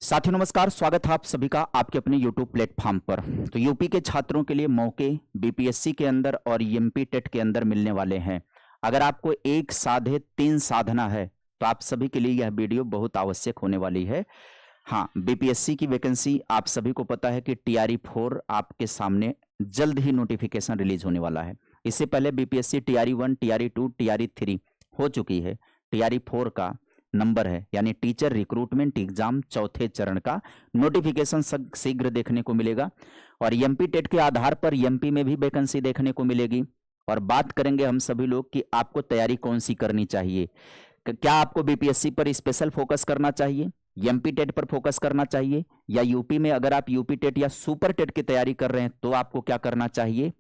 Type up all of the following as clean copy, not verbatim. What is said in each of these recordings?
साथियों नमस्कार, स्वागत है आप सभी का आपके अपने YouTube प्लेटफॉर्म पर। तो यूपी के छात्रों के लिए मौके बीपीएससी के अंदर और एमपी टेट के अंदर मिलने वाले हैं। अगर आपको एक साधे तीन साधना है तो आप सभी के लिए यह वीडियो बहुत आवश्यक होने वाली है। हाँ, बीपीएससी की वैकेंसी आप सभी को पता है कि टीआरई 4 आपके सामने जल्द ही नोटिफिकेशन रिलीज होने वाला है। इससे पहले बीपीएससी टीआरई 1, टीआरई 2, टीआरई 3 हो चुकी है। टीआरई 4 का नंबर है यानी टीचर रिक्रूटमेंट एग्जाम चौथे चरण का नोटिफिकेशन शीघ्र देखने को मिलेगा और एमपी टेट के आधार पर एमपी में भी वैकेंसी देखने को मिलेगी। और बात करेंगे हम सभी लोग कि आपको तैयारी कौन सी करनी चाहिए। क्या आपको बीपीएससी पर स्पेशल फोकस करना चाहिए, एमपी टेट पर फोकस करना चाहिए, या यूपी में अगर आप यूपी टेट या सुपर टेट की तैयारी कर रहे हैं तो आपको क्या करना चाहिए,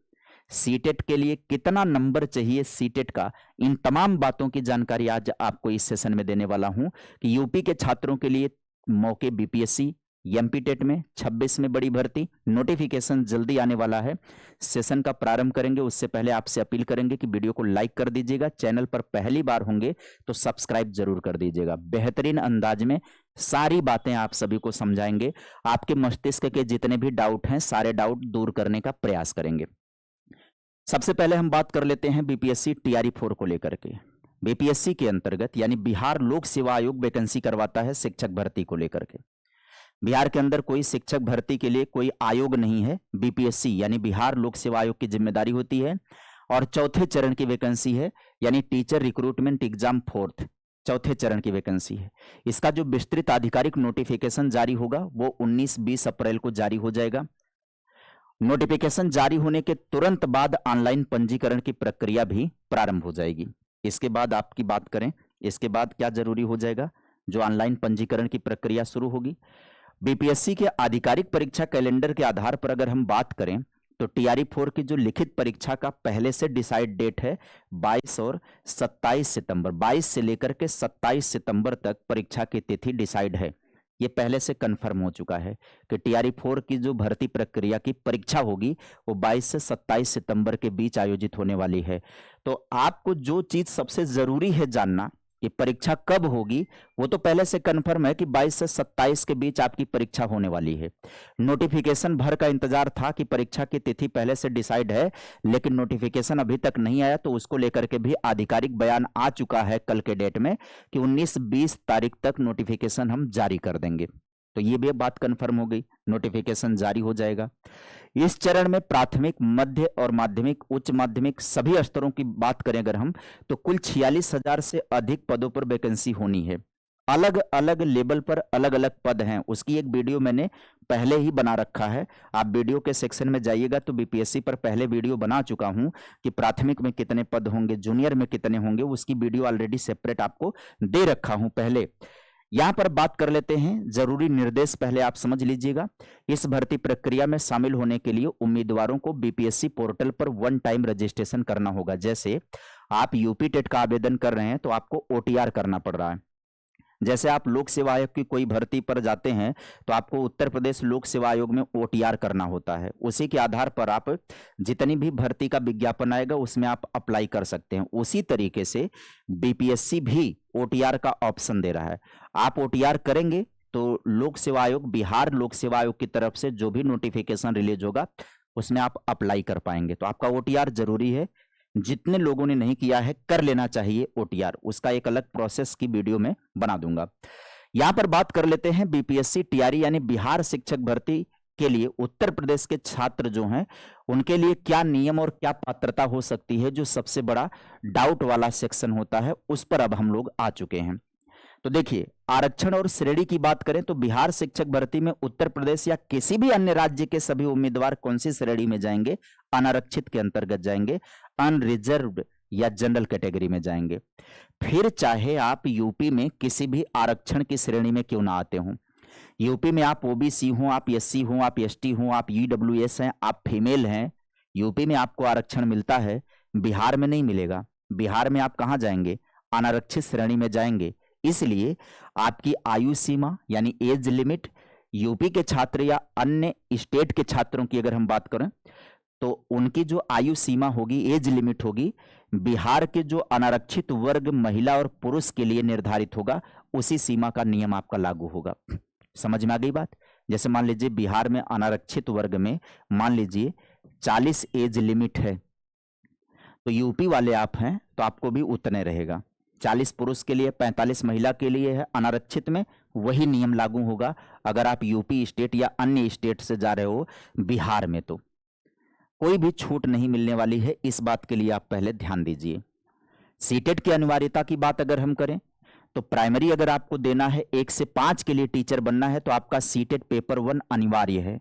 सीटेट के लिए कितना नंबर चाहिए सीटेट का। इन तमाम बातों की जानकारी आज आपको इस सेशन में देने वाला हूं कि यूपी के छात्रों के लिए मौके बीपीएससी एमपी टेट में 26 में बड़ी भर्ती नोटिफिकेशन जल्दी आने वाला है। सेशन का प्रारंभ करेंगे उससे पहले आपसे अपील करेंगे कि वीडियो को लाइक कर दीजिएगा, चैनल पर पहली बार होंगे तो सब्सक्राइब जरूर कर दीजिएगा। बेहतरीन अंदाज में सारी बातें आप सभी को समझाएंगे, आपके मस्तिष्क के जितने भी डाउट हैं सारे डाउट दूर करने का प्रयास करेंगे। सबसे पहले हम बात कर लेते हैं बीपीएससी टीआरई 4 को लेकर के। बीपीएससी के अंतर्गत यानी बिहार लोक सेवा आयोग वैकेंसी करवाता है शिक्षक भर्ती को लेकर के। बिहार के अंदर कोई शिक्षक भर्ती के लिए कोई आयोग नहीं है, बीपीएससी यानी बिहार लोक सेवा आयोग की जिम्मेदारी होती है। और चौथे चरण की वैकेंसी है यानी टीचर रिक्रूटमेंट एग्जाम 4th चौथे चरण की वैकेंसी है। इसका जो विस्तृत आधिकारिक नोटिफिकेशन जारी होगा वो 19-20 अप्रैल को जारी हो जाएगा। नोटिफिकेशन जारी होने के तुरंत बाद ऑनलाइन पंजीकरण की प्रक्रिया भी प्रारंभ हो जाएगी। इसके बाद आपकी बात करें, इसके बाद क्या जरूरी हो जाएगा, जो ऑनलाइन पंजीकरण की प्रक्रिया शुरू होगी। बीपीएससी के आधिकारिक परीक्षा कैलेंडर के आधार पर अगर हम बात करें तो टीआरई 4 की जो लिखित परीक्षा का पहले से डिसाइड डेट है 22 और 27 सितंबर, 22 से लेकर के 27 सितंबर तक परीक्षा की तिथि डिसाइड है। ये पहले से कंफर्म हो चुका है कि टीआरई 4 की जो भर्ती प्रक्रिया की परीक्षा होगी वो 22 से 27 सितंबर के बीच आयोजित होने वाली है। तो आपको जो चीज सबसे जरूरी है जानना कि परीक्षा कब होगी, वो तो पहले से कंफर्म है कि 22 से 27 के बीच आपकी परीक्षा होने वाली है। नोटिफिकेशन भर का इंतजार था कि परीक्षा की तिथि पहले से डिसाइड है, लेकिन नोटिफिकेशन अभी तक नहीं आया, तो उसको लेकर के भी आधिकारिक बयान आ चुका है कल के डेट में कि 19-20 तारीख तक नोटिफिकेशन हम जारी कर देंगे। तो ये भी बात कंफर्म हो गई, नोटिफिकेशन जारी हो जाएगा। इस चरण में प्राथमिक, मध्य और माध्यमिक, उच्च माध्यमिक सभी स्तरों की बात करें अगर हम तो कुल 46,000 से अधिक पदों पर वैकेंसी होनी है। अलग अलग लेवल पर अलग अलग पद हैं, उसकी एक वीडियो मैंने पहले ही बना रखा है। आप वीडियो के सेक्शन में जाइएगा तो बीपीएससी पर पहले वीडियो बना चुका हूं कि प्राथमिक में कितने पद होंगे, जूनियर में कितने होंगे, उसकी वीडियो ऑलरेडी सेपरेट आपको दे रखा हूं पहले। यहां पर बात कर लेते हैं, जरूरी निर्देश पहले आप समझ लीजिएगा। इस भर्ती प्रक्रिया में शामिल होने के लिए उम्मीदवारों को बीपीएससी पोर्टल पर वन टाइम रजिस्ट्रेशन करना होगा। जैसे आप यूपी टेट का आवेदन कर रहे हैं तो आपको ओटीआर करना पड़ रहा है। जैसे आप लोक सेवा आयोग की कोई भर्ती पर जाते हैं तो आपको उत्तर प्रदेश लोक सेवा आयोग में ओटीआर करना होता है। उसी के आधार पर आप जितनी भी भर्ती का विज्ञापन आएगा उसमें आप अप्लाई कर सकते हैं। उसी तरीके से बीपीएससी भी ओटीआर का ऑप्शन दे रहा है। आप ओटीआर करेंगे तो लोक सेवा आयोग, बिहार लोक सेवा आयोग की तरफ से जो भी नोटिफिकेशन रिलीज होगा उसमें आप अप्लाई कर पाएंगे। तो आपका ओटीआर जरूरी है। जितने लोगों ने नहीं किया है कर लेना चाहिए ओटीआर, उसका एक अलग प्रोसेस की वीडियो में बना दूंगा। यहां पर बात कर लेते हैं बीपीएससी टीआरई यानी बिहार शिक्षक भर्ती के लिए उत्तर प्रदेश के छात्र जो हैं उनके लिए क्या नियम और क्या पात्रता हो सकती है, जो सबसे बड़ा डाउट वाला सेक्शन होता है उस पर अब हम लोग आ चुके हैं। तो देखिए, आरक्षण और श्रेणी की बात करें तो बिहार शिक्षक भर्ती में उत्तर प्रदेश या किसी भी अन्य राज्य के सभी उम्मीदवार कौन सी श्रेणी में जाएंगे, अनारक्षित के अंतर्गत जाएंगे, अनरिजर्व्ड या जनरल कैटेगरी में जाएंगे। फिर चाहे आप यूपी में किसी भी आरक्षण की श्रेणी में क्यों ना आते हो, यूपी में आप ओबीसी हो, आप एससी हो, आप एसटी हो, आप ईडब्ल्यूएस हैं, आप फीमेल हैं, यूपी में आपको आरक्षण मिलता है, बिहार में नहीं मिलेगा। बिहार में आप कहां जाएंगे, अनारक्षित श्रेणी में जाएंगे। इसलिए आपकी आयु सीमा यानी एज लिमिट यूपी के छात्र या अन्य स्टेट के छात्रों की अगर हम बात करें तो उनकी जो आयु सीमा होगी, एज लिमिट होगी, बिहार के जो अनारक्षित वर्ग महिला और पुरुष के लिए निर्धारित होगा उसी सीमा का नियम आपका लागू होगा। समझ में आ गई बात। जैसे मान लीजिए बिहार में अनारक्षित वर्ग में मान लीजिए 40 एज लिमिट है, तो यूपी वाले आप हैं तो आपको भी उतने रहेगा। 40 पुरुष के लिए 45 महिला के लिए है, अनारक्षित में वही नियम लागू होगा अगर आप यूपी स्टेट या अन्य स्टेट से जा रहे हो। बिहार में तो कोई भी छूट नहीं मिलने वाली है, इस बात के लिए आप पहले ध्यान दीजिए। सीटेट की अनिवार्यता की बात अगर हम करें तो प्राइमरी अगर आपको देना है 1 से 5 के लिए टीचर बनना है तो आपका सीटेट पेपर 1 अनिवार्य है।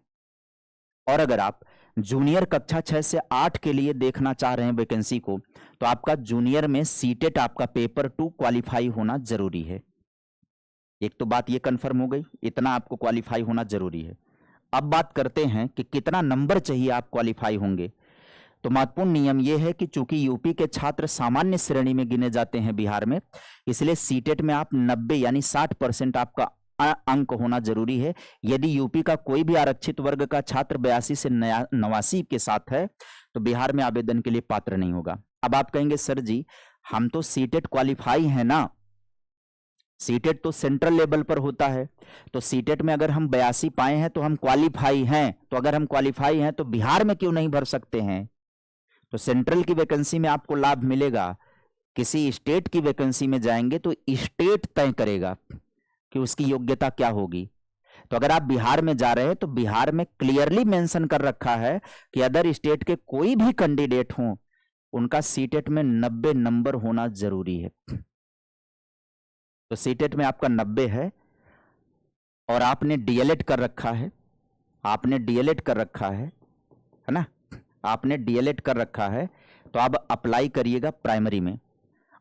और अगर आप जूनियर कक्षा 6 से 8 के लिए देखना चाह रहे हैं वैकेंसी को, तो आपका जूनियर में सीटेट आपका पेपर 2 क्वालिफाई होना जरूरी है। एक तो बात ये कंफर्म हो गई, इतना आपको क्वालिफाई होना जरूरी है। अब बात करते हैं कि कितना नंबर चाहिए आप क्वालिफाई होंगे। तो महत्वपूर्ण नियम यह है कि चूंकि यूपी के छात्र सामान्य श्रेणी में गिने जाते हैं बिहार में, इसलिए सीटेट में आप 90 यानी 60% आपका अंक होना जरूरी है। यदि यूपी का कोई भी आरक्षित वर्ग का छात्र 82 से 89 के साथ है तो बिहार में आवेदन के लिए पात्र नहीं होगा। अब आप कहेंगे सर जी हम तो सीटेट क्वालिफाई है ना, सीटेट तो सेंट्रल लेवल पर होता है, तो सीटेट में अगर हम 82 पाए हैं तो हम क्वालिफाई हैं, तो अगर हम क्वालिफाई हैं तो बिहार में क्यों नहीं भर सकते हैं। तो सेंट्रल की वैकेंसी में आपको लाभ मिलेगा, किसी स्टेट की वैकेंसी में जाएंगे तो स्टेट तय करेगा कि उसकी योग्यता क्या होगी। तो अगर आप बिहार में जा रहे हैं तो बिहार में क्लियरली मेंशन कर रखा है कि अदर स्टेट के कोई भी कैंडिडेट हो उनका सीटेट में 90 नंबर होना जरूरी है। तो सीटेट में आपका 90 है और आपने डीएलएड कर रखा है, आपने डीएलएड कर रखा है ना, आपने डीएलएड कर रखा है तो आप अप्लाई करिएगा प्राइमरी में।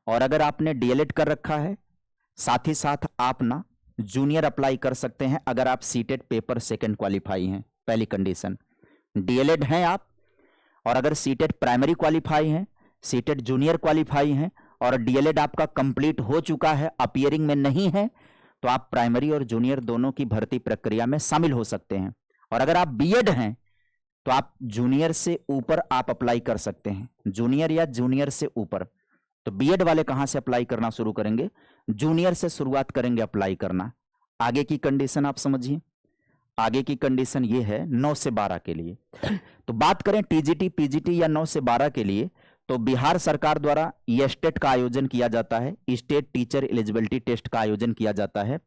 और अगर आपने डीएलएड कर रखा है साथ ही साथ आप ना जूनियर अप्लाई कर सकते हैं अगर आप सीटेट पेपर 2 क्वालिफाई हैं। पहली कंडीशन डीएलएड हैं आप, और अगर सीटेट प्राइमरी क्वालिफाई हैं, सीटेट जूनियर क्वालिफाई हैं और डीएलएड आपका कंप्लीट हो चुका है, अपीयरिंग में नहीं है, तो आप प्राइमरी और जूनियर दोनों की भर्ती प्रक्रिया में शामिल हो सकते हैं। और अगर आप बीएड हैं तो आप जूनियर से ऊपर आप अप्लाई कर सकते हैं, जूनियर या जूनियर से ऊपर। तो बीएड वाले कहां से अप्लाई करना शुरू करेंगे, जूनियर से शुरुआत करेंगे अप्लाई करना। आगे की कंडीशन आप समझिए, आगे की कंडीशन ये है 9 से 12 के लिए। तो बात करें टीजीटी पीजीटी या 9 से 12 के लिए, तो बिहार सरकार द्वारा स्टेट का आयोजन किया जाता है, स्टेट टीचर एलिजिबिलिटी टेस्ट का आयोजन किया जाता है,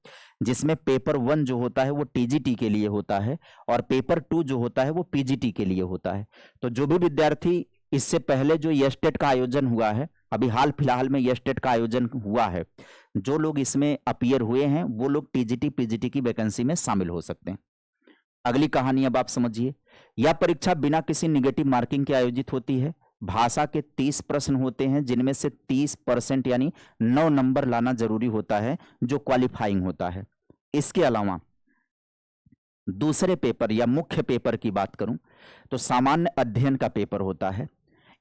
जिसमें पेपर 1 जो होता है वो टीजीटी के लिए होता है और पेपर 2 जो होता है वो पीजीटी के लिए होता है। तो जो भी विद्यार्थी इससे पहले जो स्टेट का आयोजन हुआ है, अभी हाल फिलहाल में स्टेट का आयोजन हुआ है, जो लोग इसमें अपीयर हुए हैं वो लोग टीजीटी पीजीटी की वैकेंसी में शामिल हो सकते हैं। अगली कहानी अब आप समझिए, यह परीक्षा बिना किसी निगेटिव मार्किंग के आयोजित होती है। भाषा के 30 प्रश्न होते हैं जिनमें से 30% यानी 9 नंबर लाना जरूरी होता है जो क्वालिफाइंग होता है। इसके अलावा दूसरे पेपर या मुख्य पेपर की बात करूं तो सामान्य अध्ययन का पेपर होता है।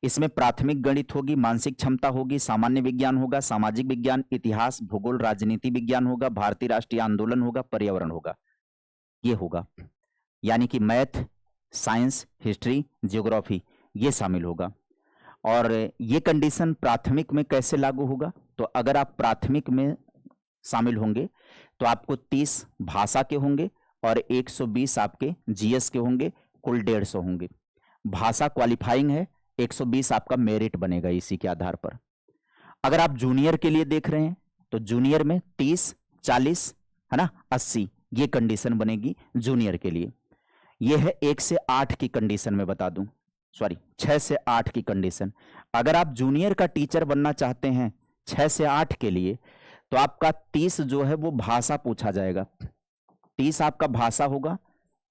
इसमें प्राथमिक गणित होगी, मानसिक क्षमता होगी, सामान्य विज्ञान होगा, सामाजिक विज्ञान, इतिहास, भूगोल, राजनीति विज्ञान होगा, भारतीय राष्ट्रीय आंदोलन होगा, पर्यावरण होगा, ये होगा। यानी कि मैथ, साइंस, हिस्ट्री, ज्योग्राफी ये शामिल होगा। और ये कंडीशन प्राथमिक में कैसे लागू होगा, तो अगर आप प्राथमिक में शामिल होंगे तो आपको 30 भाषा के होंगे और 120 आपके जीएस के होंगे, कुल 150 होंगे। भाषा क्वालिफाइंग है, 120 आपका मेरिट बनेगा इसी के आधार पर। अगर आप जूनियर के लिए देख रहे हैं तो जूनियर में 30, 40 है ना, 80 ये कंडीशन बनेगी जूनियर के लिए। ये है 1 से 8 की कंडीशन में बता दूं, सॉरी 6 से 8 की कंडीशन। अगर आप जूनियर का टीचर बनना चाहते हैं 6 से 8 के लिए तो आपका 30 जो है वो भाषा पूछा जाएगा, 30 आपका भाषा होगा,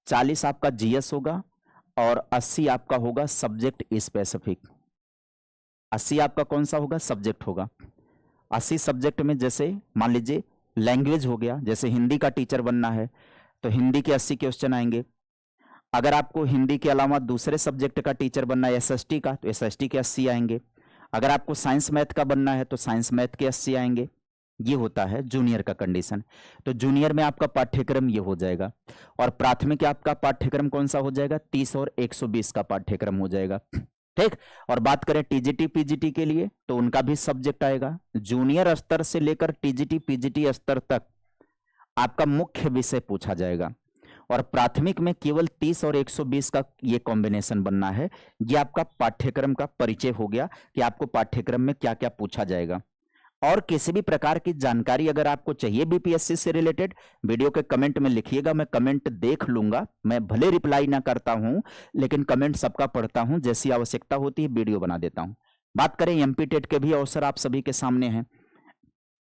40 आपका जीएस होगा और 80 आपका होगा सब्जेक्ट स्पेसिफिक। 80 आपका कौन सा होगा, सब्जेक्ट होगा। 80 सब्जेक्ट में जैसे मान लीजिए लैंग्वेज हो गया, जैसे हिंदी का टीचर बनना है तो हिंदी के 80 क्वेश्चन आएंगे। अगर आपको हिंदी के अलावा दूसरे सब्जेक्ट का टीचर बनना है एसएसटी का तो एसएसटी के 80 आएंगे। अगर आपको साइंस मैथ का बनना है तो साइंस मैथ के 80 आएंगे। ये होता है जूनियर का कंडीशन। तो जूनियर में आपका पाठ्यक्रम ये हो जाएगा और प्राथमिक आपका पाठ्यक्रम कौन सा हो जाएगा, 30 और 120 का पाठ्यक्रम हो जाएगा, ठीक। और बात करें टीजीटी पीजीटी के लिए तो उनका भी सब्जेक्ट आएगा। जूनियर स्तर से लेकर टीजीटी पीजीटी स्तर तक आपका मुख्य विषय पूछा जाएगा। और प्राथमिक में केवल 30 और 120 का ये कॉम्बिनेशन बनना है। ये आपका पाठ्यक्रम का परिचय हो गया कि आपको पाठ्यक्रम में क्या क्या पूछा जाएगा। और किसी भी प्रकार की जानकारी अगर आपको चाहिए बीपीएससी से रिलेटेड, वीडियो के कमेंट में लिखिएगा, मैं कमेंट देख लूंगा। मैं भले रिप्लाई ना करता हूं, लेकिन कमेंट सबका पढ़ता हूं, जैसी आवश्यकता होती है वीडियो बना देता हूं। बात करें एमपी टेट के भी अवसर आप सभी के सामने हैं।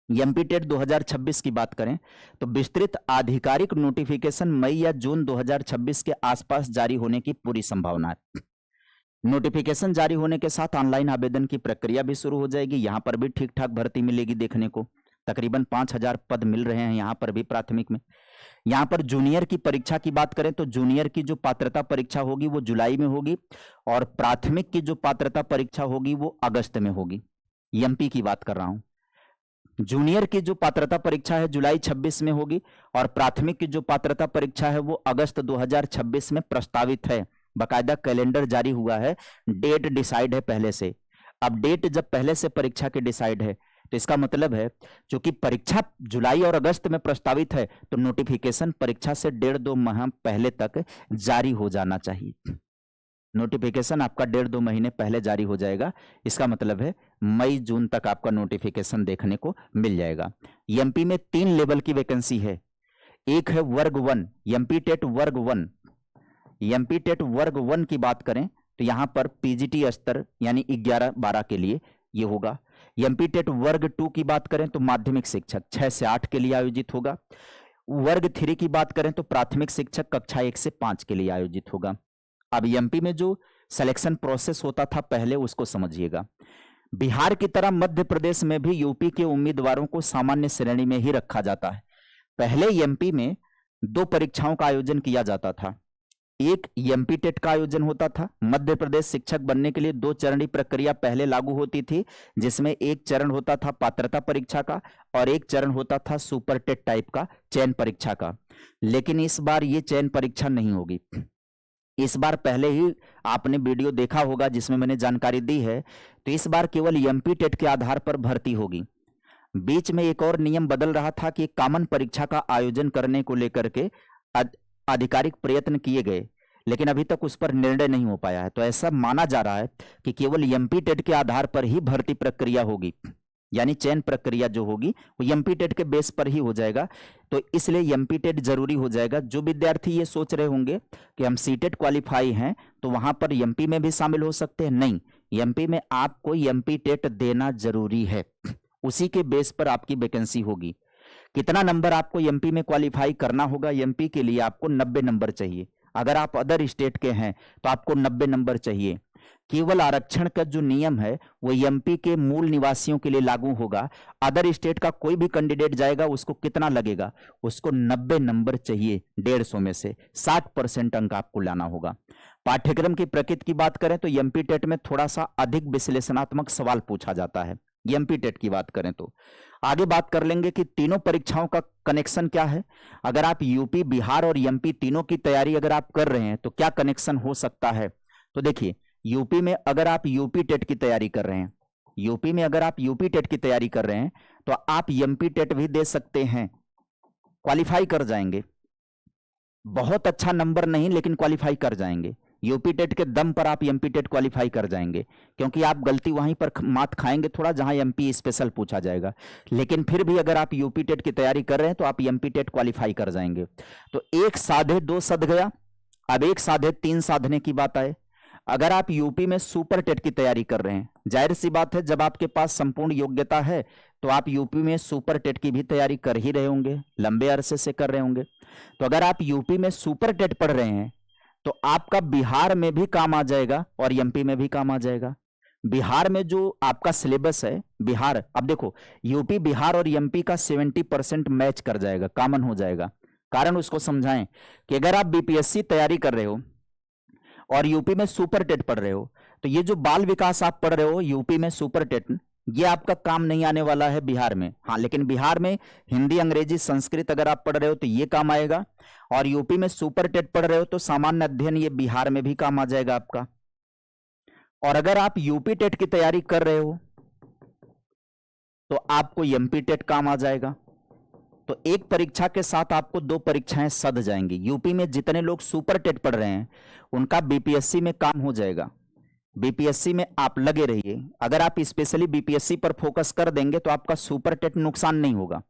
एमपी टेट 2026 की बात करें तो विस्तृत आधिकारिक नोटिफिकेशन मई या जून 2026 के आसपास जारी होने की पूरी संभावना है। नोटिफिकेशन जारी होने के साथ ऑनलाइन आवेदन की प्रक्रिया भी शुरू हो जाएगी। यहां पर भी ठीक ठाक भर्ती मिलेगी देखने को। तकरीबन 5000 पद मिल रहे हैं यहां पर भी प्राथमिक में। यहां पर जूनियर की परीक्षा की बात करें तो जूनियर की जो पात्रता परीक्षा होगी वो जुलाई में होगी, और प्राथमिक की जो पात्रता परीक्षा होगी वो अगस्त में होगी। एमपी की बात कर रहा हूं। जूनियर की जो पात्रता परीक्षा है जुलाई 26 में होगी, और प्राथमिक की जो पात्रता परीक्षा है वो अगस्त 2026 में प्रस्तावित है। बाकायदा कैलेंडर जारी हुआ है, डेट डिसाइड है पहले से। अब डेट जब पहले से परीक्षा की डिसाइड है तो इसका मतलब है क्योंकि परीक्षा जुलाई और अगस्त में प्रस्तावित है तो नोटिफिकेशन परीक्षा से 1.5-2 माह पहले तक जारी हो जाना चाहिए। नोटिफिकेशन आपका 1.5-2 महीने पहले जारी हो जाएगा। इसका मतलब है मई जून तक आपका नोटिफिकेशन देखने को मिल जाएगा। एमपी में 3 लेवल की वैकेंसी है। एक है वर्ग 1, एमपी टेट वर्ग 1। एमपी टेट वर्ग 1 की बात करें तो यहां पर पीजीटी स्तर यानी 11-12 के लिए ये होगा। एमपी टेट वर्ग 2 की बात करें तो माध्यमिक शिक्षक 6 से 8 के लिए आयोजित होगा। वर्ग 3 की बात करें तो प्राथमिक शिक्षक कक्षा 1 से 5 के लिए आयोजित होगा। अब एमपी में जो सिलेक्शन प्रोसेस होता था पहले उसको समझिएगा। बिहार की तरह मध्य प्रदेश में भी यूपी के उम्मीदवारों को सामान्य श्रेणी में ही रखा जाता है। पहले एमपी में 2 परीक्षाओं का आयोजन किया जाता था। एक एमपी टेट का आयोजन होता था। मध्य प्रदेश शिक्षक बनने के लिए 2 चरणीय प्रक्रिया पहले लागू होती थी, जिसमें एक चरण होता था पात्रता परीक्षा का और एक चरण होता था सुपर टेट टाइप का चयन परीक्षा का। लेकिन इस बार ये चयन परीक्षा नहीं होगी। इस बार पहले ही आपने वीडियो देखा होगा जिसमें मैंने जानकारी दी है, तो इस बार केवल एमपी टेट के आधार पर भर्ती होगी। बीच में एक और नियम बदल रहा था कि कॉमन परीक्षा का आयोजन करने को लेकर के आधिकारिक प्रयत्न किए गए, लेकिन अभी तक उस पर निर्णय नहीं हो पाया है। तो ऐसा माना जा रहा है कि केवल एमपी टेट के आधार पर ही भर्ती प्रक्रिया होगी, यानी चयन प्रक्रिया जो होगी वो एमपी टेट के बेस पर ही हो जाएगा। तो इसलिए एमपी टेट जरूरी हो जाएगा। जो विद्यार्थी ये सोच रहे होंगे कि हम सीटेट क्वालिफाई हैं तो वहां पर एमपी में भी शामिल हो सकते हैं, नहीं, एमपी में आपको एमपी टेट देना जरूरी है। उसी के बेस पर आपकी वैकेंसी होगी। कितना नंबर आपको एमपी में क्वालिफाई करना होगा? एमपी के लिए आपको 90 नंबर चाहिए। अगर आप अदर स्टेट के हैं तो आपको 90 नंबर चाहिए। केवल आरक्षण का जो नियम है वो एमपी के मूल निवासियों के लिए लागू होगा। अदर स्टेट का कोई भी कैंडिडेट जाएगा उसको कितना लगेगा? उसको 90 नंबर चाहिए। 150 में से 60% अंक आपको लाना होगा। पाठ्यक्रम की प्रकृति की बात करें तो एमपी टेट में थोड़ा सा अधिक विश्लेषणात्मक सवाल पूछा जाता है। एमपी टेट की बात करें तो आगे बात कर लेंगे कि तीनों परीक्षाओं का कनेक्शन क्या है। अगर आप यूपी, बिहार और एमपी तीनों की तैयारी अगर आप कर रहे हैं तो क्या कनेक्शन हो सकता है? तो देखिए, यूपी में अगर आप यूपी टेट की तैयारी कर रहे हैं, यूपी में अगर आप यूपी टेट की तैयारी कर रहे हैं तो आप एमपी टेट भी दे सकते हैं, क्वालिफाई कर जाएंगे। बहुत अच्छा नंबर नहीं, लेकिन क्वालिफाई कर जाएंगे। यूपी टेट के दम पर आप एमपी टेट क्वालिफाई कर जाएंगे, क्योंकि आप गलती वहीं पर मात खाएंगे थोड़ा जहां एमपी स्पेशल पूछा जाएगा। लेकिन फिर भी अगर आप यूपी टेट की तैयारी कर रहे हैं तो आप एमपी टेट क्वालिफाई कर जाएंगे। तो एक साधे 2 सध गया। अब एक साधे 3 साधने की बात आए। अगर आप यूपी में सुपर टेट की तैयारी कर रहे हैं, जाहिर सी बात है जब आपके पास संपूर्ण योग्यता है तो आप यूपी में सुपर टेट की भी तैयारी कर ही रहे होंगे, लंबे अरसे से कर रहे होंगे। तो अगर आप यूपी में सुपर टेट पढ़ रहे हैं तो आपका बिहार में भी काम आ जाएगा और एमपी में भी काम आ जाएगा। बिहार में जो आपका सिलेबस है, बिहार, अब देखो यूपी, बिहार और एमपी का 70% मैच कर जाएगा, कॉमन हो जाएगा। कारण उसको समझाएं कि अगर आप बीपीएससी तैयारी कर रहे हो और यूपी में सुपर टेट पढ़ रहे हो तो ये जो बाल विकास आप पढ़ रहे हो यूपी में सुपर टेट, ये आपका काम नहीं आने वाला है बिहार में। हाँ, लेकिन बिहार में हिंदी, अंग्रेजी, संस्कृत अगर आप पढ़ रहे हो तो ये काम आएगा, और यूपी में सुपर टेट पढ़ रहे हो तो सामान्य अध्ययन ये बिहार में भी काम आ जाएगा आपका। और अगर आप यूपी टेट की तैयारी कर रहे हो तो आपको एमपी टेट काम आ जाएगा। तो एक परीक्षा के साथ आपको 2 परीक्षाएं सध जाएंगी। यूपी में जितने लोग सुपर टेट पढ़ रहे हैं उनका बीपीएससी में काम हो जाएगा। बीपीएससी में आप लगे रहिए। अगर आप स्पेशली बीपीएससी पर फोकस कर देंगे तो आपका सुपर टेट नुकसान नहीं होगा।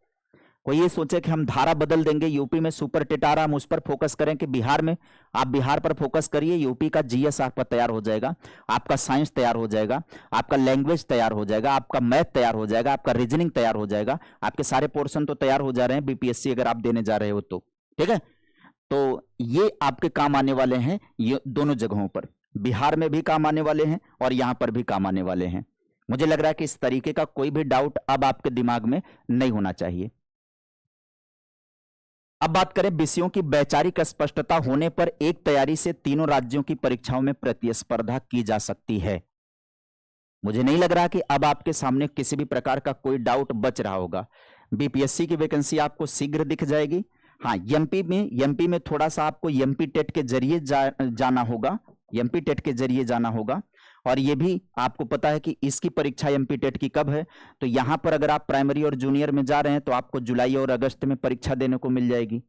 कोई ये सोचे कि हम धारा बदल देंगे, यूपी में सुपर टेट आ रहा हम उस पर फोकस करें कि बिहार में, आप बिहार पर फोकस करिए। यूपी का जीएस आपका तैयार हो जाएगा, आपका साइंस तैयार हो जाएगा, आपका लैंग्वेज तैयार हो जाएगा, आपका मैथ तैयार हो जाएगा, आपका रीजनिंग तैयार हो जाएगा। आपके सारे पोर्शन तो तैयार हो जा रहे हैं बीपीएससी अगर आप देने जा रहे हो तो। ठीक है, तो ये आपके काम आने वाले हैं, ये दोनों जगहों पर, बिहार में भी काम आने वाले हैं और यहां पर भी काम आने वाले हैं। मुझे लग रहा है कि इस तरीके का कोई भी डाउट अब आपके दिमाग में नहीं होना चाहिए। अब बात करें विषयों की वैचारिक स्पष्टता होने पर एक तैयारी से तीनों राज्यों की परीक्षाओं में प्रतिस्पर्धा की जा सकती है। मुझे नहीं लग रहा कि अब आपके सामने किसी भी प्रकार का कोई डाउट बच रहा होगा। बीपीएससी की वैकेंसी आपको शीघ्र दिख जाएगी। हाँ, एमपी में थोड़ा सा आपको एमपी टेट के जरिए जाना होगा, एमपी टेट के जरिए जाना होगा। और ये भी आपको पता है कि इसकी परीक्षा एमपी टेट की कब है, तो यहां पर अगर आप प्राइमरी और जूनियर में जा रहे हैं तो आपको जुलाई और अगस्त में परीक्षा देने को मिल जाएगी।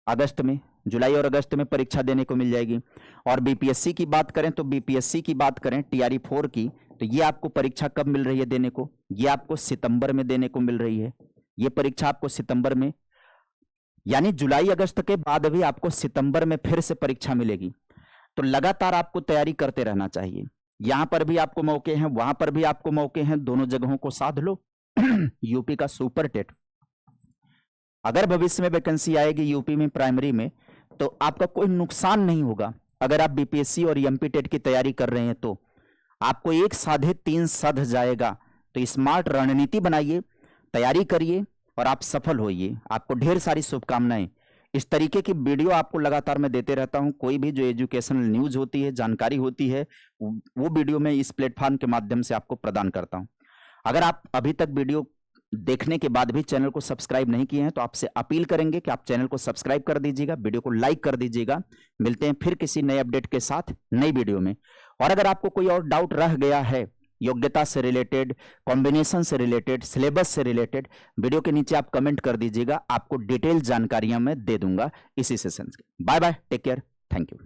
अगस्त में, जुलाई और अगस्त में परीक्षा देने को मिल जाएगी। और बीपीएससी की बात करें तो बीपीएससी की बात करें टीआरई 4 की, तो ये आपको परीक्षा कब मिल रही है देने को? ये आपको सितंबर में देने को मिल रही है। ये परीक्षा आपको सितंबर में, यानी जुलाई अगस्त के बाद भी आपको सितंबर में फिर से परीक्षा मिलेगी। तो लगातार आपको तैयारी करते रहना चाहिए। यहां पर भी आपको मौके हैं, वहां पर भी आपको मौके हैं, दोनों जगहों को साध लो। यूपी का सुपर टेट, अगर भविष्य में वैकेंसी आएगी यूपी में प्राइमरी में तो आपका कोई नुकसान नहीं होगा। अगर आप बीपीएससी और एमपी टेट की तैयारी कर रहे हैं तो आपको 1 साधे 3 सध जाएगा। तो स्मार्ट रणनीति बनाइए, तैयारी करिए और आप सफल होइए। आपको ढेर सारी शुभकामनाएं। इस तरीके की वीडियो आपको लगातार मैं देते रहता हूं। कोई भी जो एजुकेशनल न्यूज होती है, जानकारी होती है, वो वीडियो मैं इस प्लेटफॉर्म के माध्यम से आपको प्रदान करता हूं। अगर आप अभी तक वीडियो देखने के बाद भी चैनल को सब्सक्राइब नहीं किए हैं तो आपसे अपील करेंगे कि आप चैनल को सब्सक्राइब कर दीजिएगा, वीडियो को लाइक कर दीजिएगा। मिलते हैं फिर किसी नए अपडेट के साथ नई वीडियो में। और अगर आपको कोई और डाउट रह गया है योग्यता से रिलेटेड, कॉम्बिनेशन से रिलेटेड, सिलेबस से रिलेटेड, वीडियो के नीचे आप कमेंट कर दीजिएगा। आपको डिटेल जानकारियां मैं दे दूंगा इसी सेशन के। Bye bye, take care, thank you.